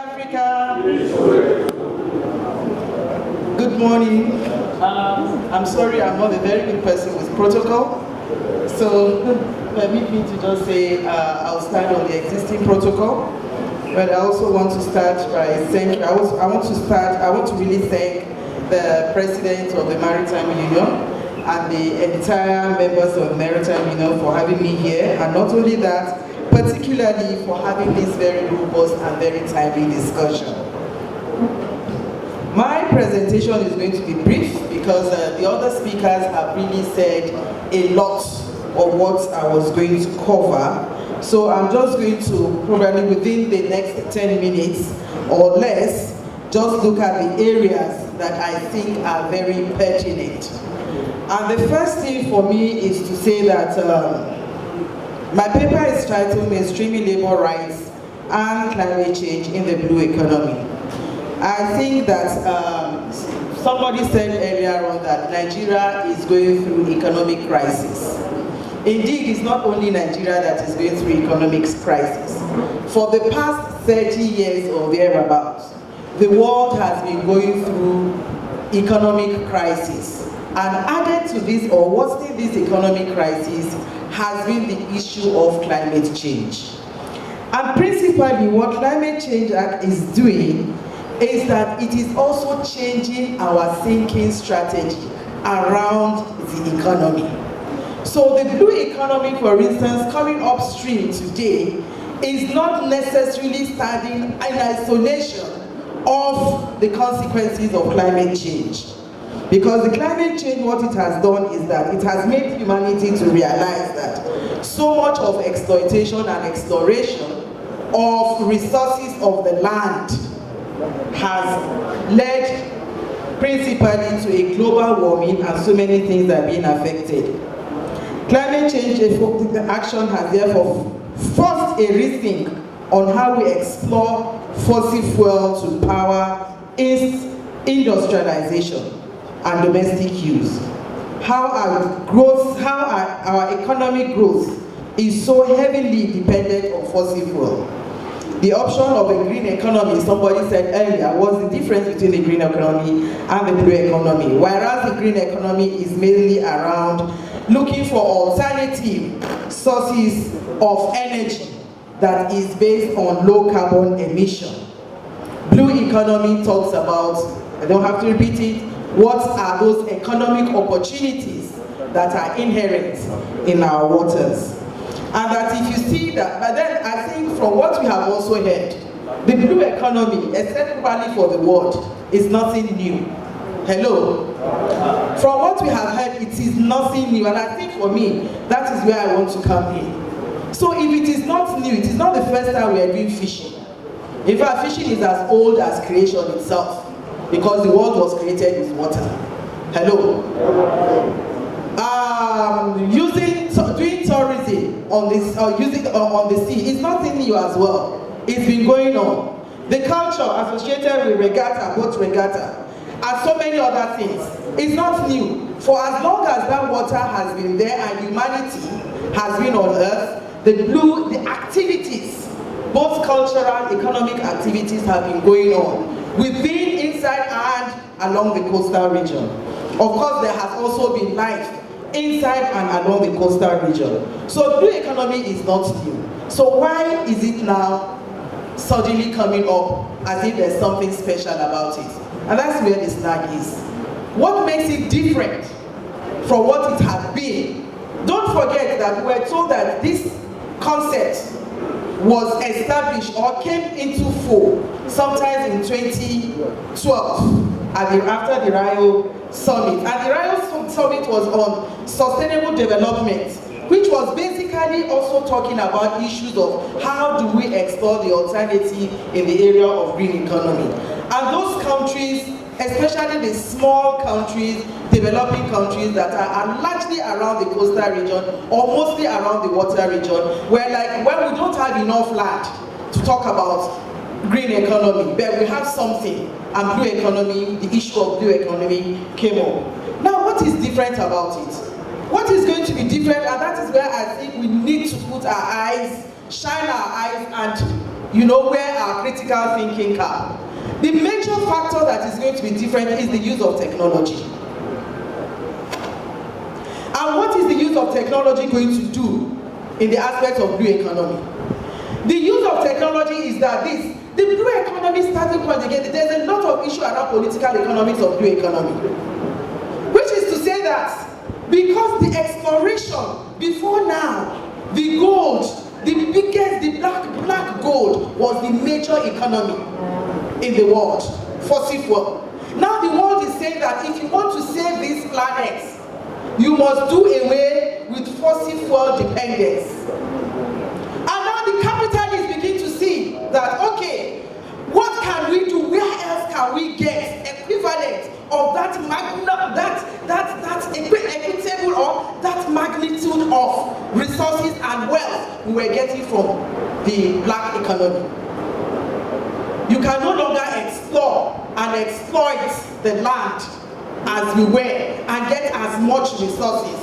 Africa. Good morning. I'm sorry, I'm not a very good person with protocol. So permit me to just say I'll start on the existing protocol. But I also want to start by saying I want to really thank the President of the Maritime Union and the entire members of the Maritime Union for having me here, and not only that, particularly for having this very robust and very timely discussion. My presentation is going to be brief because the other speakers have really said a lot of what I was going to cover. So I'm just going to probably within the next 10 minutes or less, just look at the areas that I think are very pertinent. And the first thing for me is to say that my paper is titled Mainstreaming Labour Rights and Climate Change in the Blue Economy. I think that somebody said earlier on that Nigeria is going through economic crisis. Indeed, it's not only Nigeria that is going through economic crisis. For the past 30 years or thereabouts, the world has been going through economic crisis. And added to this, or worsening this economic crisis, has been the issue of climate change. And principally, what Climate Change Act is doing is that it is also changing our thinking strategy around the economy. So the blue economy, for instance, coming upstream today is not necessarily standing in isolation of the consequences of climate change. Because the climate change, what it has done is that it has made humanity to realize that so much of exploitation and exploration of resources of the land has led principally to a global warming, and so many things are being affected. Climate change action has therefore forced a rethink on how we explore fossil fuel to power industrialization and domestic use. How our economic growth is so heavily dependent on fossil fuel. The option of a green economy, somebody said earlier, was the difference between the green economy and the blue economy. Whereas the green economy is mainly around looking for alternative sources of energy that is based on low carbon emission. Blue economy talks about, I don't have to repeat it, what are those economic opportunities that are inherent in our waters. And that if you see that, but then I think from what we have also heard, the blue economy, especially for the world, is nothing new. Hello? From what we have heard, it is nothing new, and I think for me, that is where I want to come in. So if it is not new, it is not the first time we are doing fishing. In fact, fishing is as old as creation itself, because the world was created with water. Hello? Doing tourism on this, using on the sea is nothing new as well. It's been going on. The culture associated with regatta, boat regatta, and so many other things, is not new. For as long as that water has been there and humanity has been on earth, the activities, both cultural, economic activities have been going on within, inside, and along the coastal region. Of course, there has also been life inside and along the coastal region. So blue economy is not new. So why is it now suddenly coming up as if there's something special about it? And that's where the snag is. What makes it different from what it has been? Don't forget that we were told that this concept was established or came into full sometime in 2012 after the Rio Summit. And the Rio Summit was on sustainable development, which was basically also talking about issues of how do we explore the alternative in the area of green economy. And those countries, especially the small countries, developing countries that are largely around the coastal region or mostly around the water region, where like, well, we don't have enough land to talk about green economy, but we have something, and blue economy, the issue of blue economy came up. Now, what is different about it? What is going to be different, and that is where I think we need to put our eyes, shine our eyes, and you know, where our critical thinking come. The major factor that is going to be different is the use of technology. And what is the use of technology going to do in the aspect of blue economy? The use of technology is that the blue economy starting point again, there's a lot of issue around political economics of blue economy. Which is to say that because the exploration before now, the gold, the biggest, the black gold was the major economy in the world, fossil fuel. Now the world is saying that if you want to save this planet, you must do away with fossil fuel dependence. And now the capitalists begin to see that, okay, what can we do? Where else can we get equivalent of that equitable or that magnitude of resources and wealth we were getting from the black economy? You can no longer explore and exploit the land as we were and get as much resources.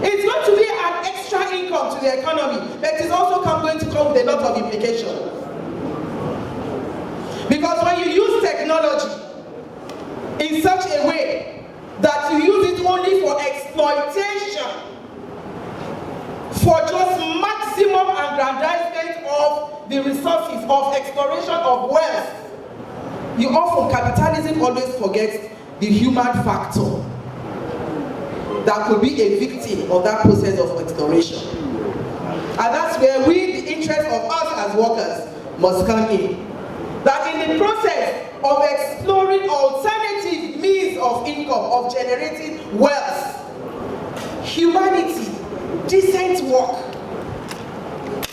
It's going to be an extra income to the economy, but it's also going to come with a lot of implications. Because when you use technology in such a way that you use it only for exploitation, for just maximum aggrandizement of the resources, of exploration of wealth, you often, capitalism always forgets the human factor that could be a victim of that process of exploration. And that's where we, the interest of us as workers, must come in. That in the process of exploring alternative means of income, of generating wealth, humanity, decent work,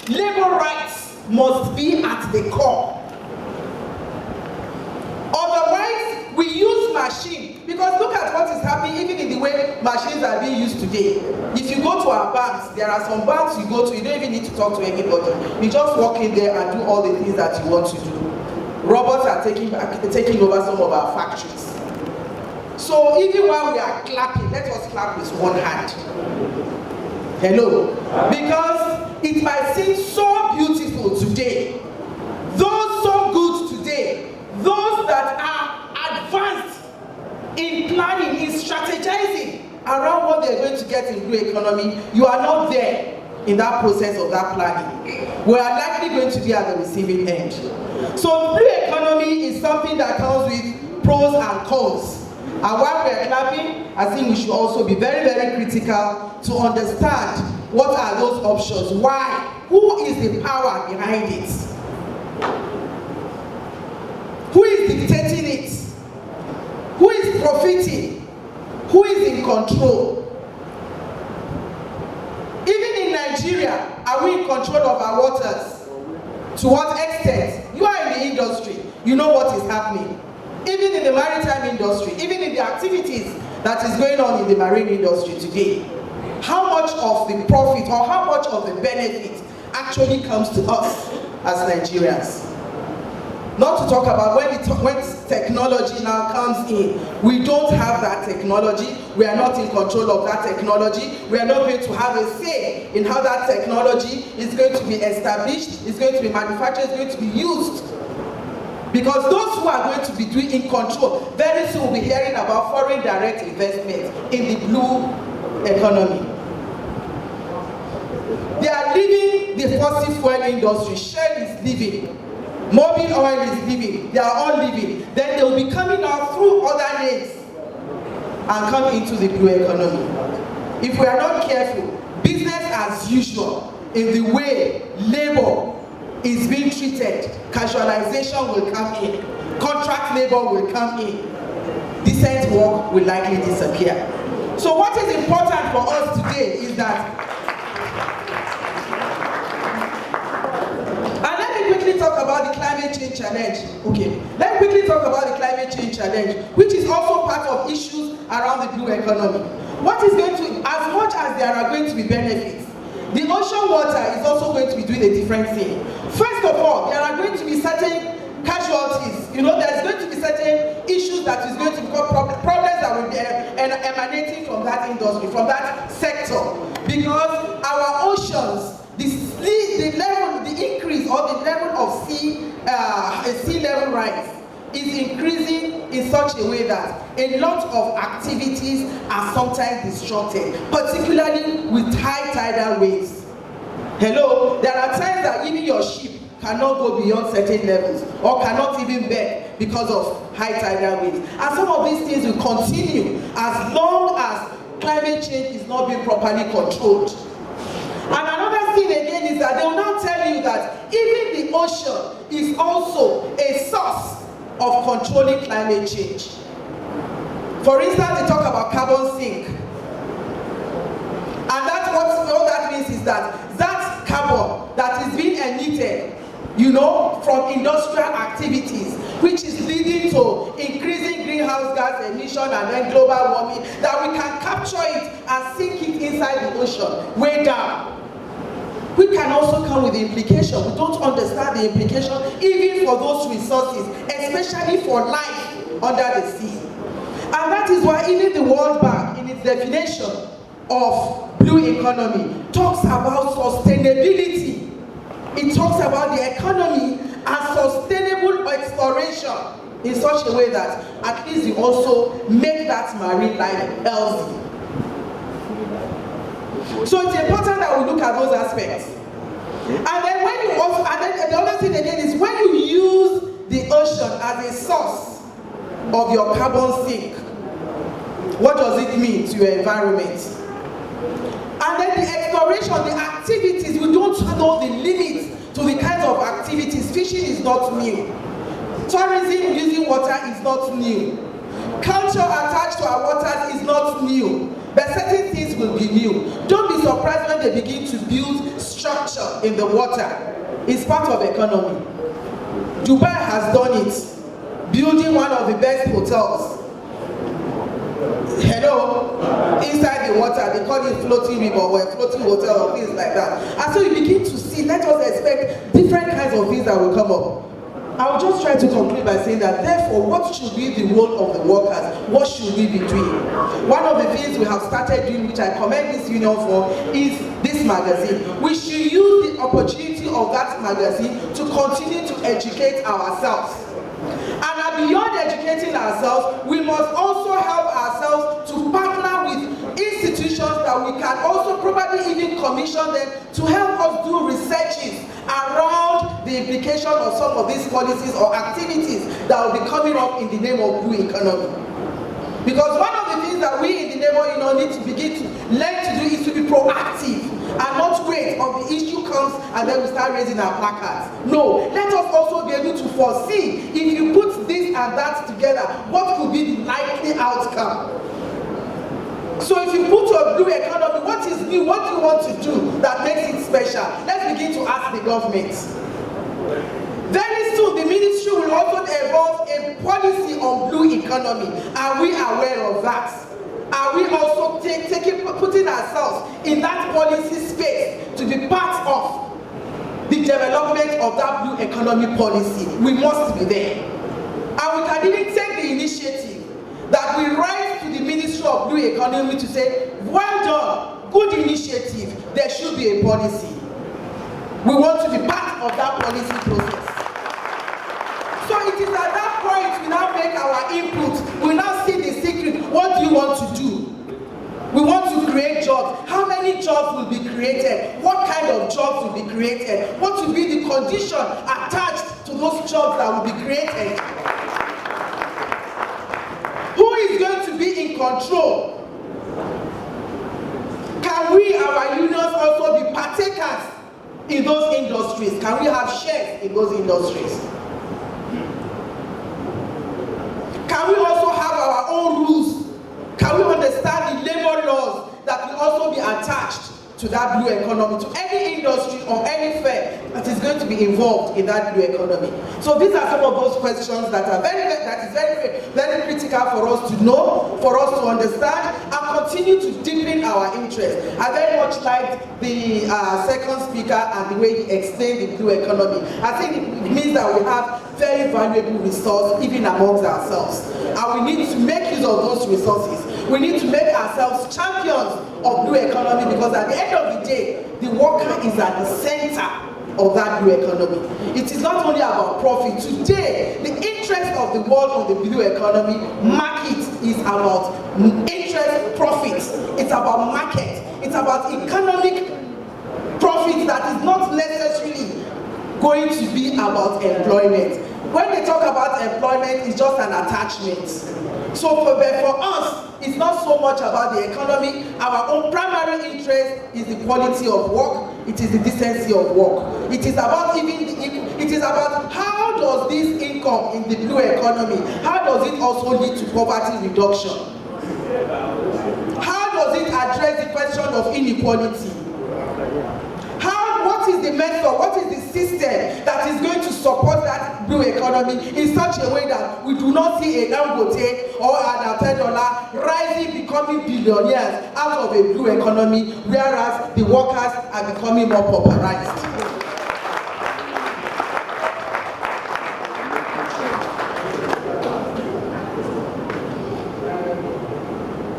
labor rights must be at the core. Otherwise, we use machine, because look at what is happening even in the way machines are being used today. If you go to our banks, there are some banks you go to, you don't even need to talk to anybody. You just walk in there and do all the things that you want to do. Robots are taking over some of our factories. So even while we are clapping, let us clap with one hand. Hello? Because it might seem so beautiful today. Those so good today, those that are advanced in planning, in strategizing around what they're going to get in blue economy, you are not there in that process of that planning. We are likely going to be at the receiving end. So blue economy is something that comes with pros and cons. And while we are clapping, I think we should also be very, very critical to understand what are those options, why, who is the power behind it, who is dictating it, who is profiting, who is in control. Even in Nigeria, are we in control of our waters? To what extent? You are in the industry, you know what is happening. Even in the maritime industry, even in the activities that is going on in the marine industry today, how much of the profit or how much of the benefit actually comes to us as Nigerians? Not to talk about when technology now comes in, we don't have that technology, we are not in control of that technology, we are not going to have a say in how that technology is going to be established, is going to be manufactured, is going to be used. Because those who are going to be doing in control, very soon we'll be hearing about foreign direct investment in the blue economy. They are leaving the fossil fuel industry. Shell is leaving. Mobil oil is leaving. They are all leaving. Then they will be coming out through other names and come into the blue economy. If we are not careful, business as usual in the way labor is being treated, casualization will come in, contract labor will come in, decent work will likely disappear. So what is important for us today is that, and let me quickly talk about the climate change challenge. Okay, let me quickly talk about the climate change challenge, which is also part of issues around the blue economy. What is going to, as much as there are going to be benefits, the ocean water is also going to be doing a different thing. First of all, there are going to be certain casualties. You know, there's going to be certain issues that is going to become problems that will be emanating from that industry, from that sector. Because our oceans, the increase or the level of sea unemployment rate is increasing in such a way that a lot of activities are sometimes disrupted, particularly with high tidal waves. Hello, there are times that even your ship cannot go beyond certain levels or cannot even beg because of high tidal waves. And some of these things will continue as long as climate change is not being properly controlled. And another thing again is that they will now tell you that even the ocean is also a source of controlling climate change. For instance, they talk about carbon sink. And that's what that means is that carbon that is being emitted, you know, from industrial activities, which is leading to increasing greenhouse gas emission and then global warming, that we can capture it and sink it inside the ocean, way down. We can also come with the implication. We don't understand the implication even for those resources, especially for life under the sea. And that is why even the World Bank, in its definition of blue economy, talks about sustainability. It talks about the economy and sustainable exploration in such a way that at least you also make that marine life healthy. So it's important that we look at those aspects. And then when you also, and then the other thing again is when you use the ocean as a source of your carbon sink, what does it mean to your environment? And then the exploration, the activities, we don't know the limits to the kinds of activities. Fishing is not new. Tourism using water is not new. Culture attached to our waters is not new. But certain things will be new. Don't be surprised when they begin to build structure in the water. It's part of economy. Dubai has done it, building one of the best hotels. Hello, inside the water, they call it floating river or a floating hotel or things like that. And so you begin to see, let us expect different kinds of things that will come up. I will just try to conclude by saying that therefore, what should be the role of the workers? What should we be doing? One of the things we have started doing, which I commend this union for, is this magazine. We should use the opportunity of that magazine to continue to educate ourselves. And beyond educating ourselves, we must also help ourselves to partner with institutions that we can also probably even commission them to help us do researches around the implication of some of these policies or activities that will be coming up in the name of blue economy. Because one of the things that we in the neighborhood need to begin to learn to do is to be proactive and not wait until the issue comes and then we start raising our placards. No, let us also be able to foresee, if you put this and that together, what could be the likely outcome. So if you put a blue economy, what is new? What do you want to do that makes it special? Let's begin to ask the government. Very soon, the ministry will also evolve a policy on blue economy. Are we aware of that? Are we also putting ourselves in that policy space to be part of the development of that blue economy policy? We must be there. And we can even take the initiative that we write to the Ministry of Blue Economy to say, well done, good initiative, there should be a policy. We want to be part of that policy process. So it is at that point we now make our input, we now see the secret, what do you want to do? We want to create jobs. How many jobs will be created? What kind of jobs will be created? What will be the condition attached to those jobs that will be created? Who is going to be in control? Can we, our unions, also be partakers in those industries? Can we have shares in those industries? Can we also have our own rules? Can we understand the labor laws that will also be attached to that blue economy, to any industry or any firm that is going to be involved in that blue economy? So these are some of those questions that are very critical for us to know, for us to understand, and continue to deepen our interest. I very much liked the second speaker and the way he explained the blue economy. I think it means that we have very valuable resources even amongst ourselves. And we need to make use of those resources. We need to make ourselves champions of blue economy, because at the end of the day, the worker is at the center of that blue economy. It is not only about profit. Today, the interest of the world on the blue economy market is about interest profits. It's about market. It's about economic profit that is not necessarily going to be about employment. When they talk about employment, it's just an attachment. So for us, it's not so much about the economy. Our own primary interest is the quality of work. It is the decency of work. It is about it is about how does this income in the blue economy, how does it also lead to poverty reduction? How does it address the question of inequality? What is the method, what is the system that is going to support that blue economy in such a way that we do not see a Dangote or an $10 rising, becoming billionaires out of a blue economy, whereas the workers are becoming more pauperized?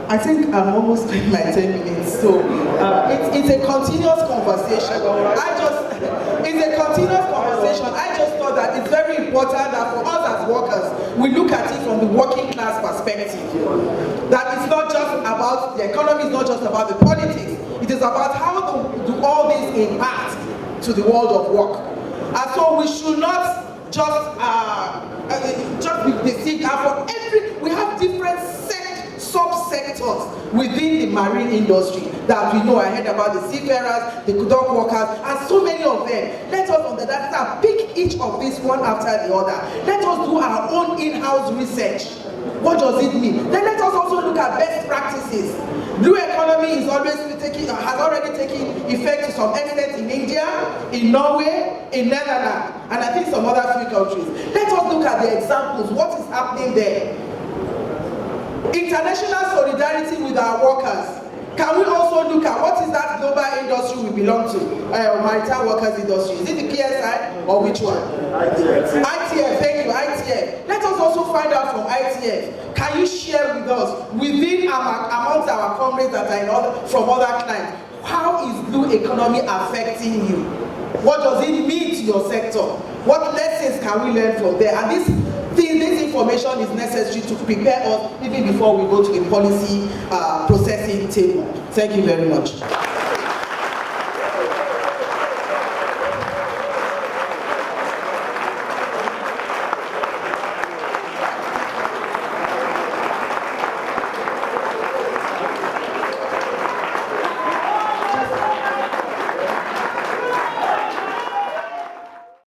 I think I'm almost in my 10 minutes, so it's a continuous conversation. It's a continuous conversation. I just thought that it's very important that for us as workers, we look at it from the working class perspective. That it's not just about the economy, it's not just about the politics. It is about how do all this impact to the world of work. And so we should not just be deceived. And for we have different sub-sectors within the marine industry that we know. I heard about the seafarers, the dock workers, and so many of them. Let us understand, pick each of these one after the other. Let us do our own in-house research. What does it mean? Then let us also look at best practices. Blue economy is has already taken effect to some extent in India, in Norway, in Netherlands, and I think some other few countries. Let us look at the examples. What is happening there? International solidarity with our workers. Can we also look at what is that global industry we belong to? Maritime workers industry. Is it the PSI or which one? ITF. ITF, thank you, ITF. Let us also find out from ITF. Can you share with us, amongst our comrades that are from other clients, how is blue economy affecting you? What does it mean to your sector? What lessons can we learn from there? And this information is necessary to prepare us even before we go to the policy processing table. Thank you very much.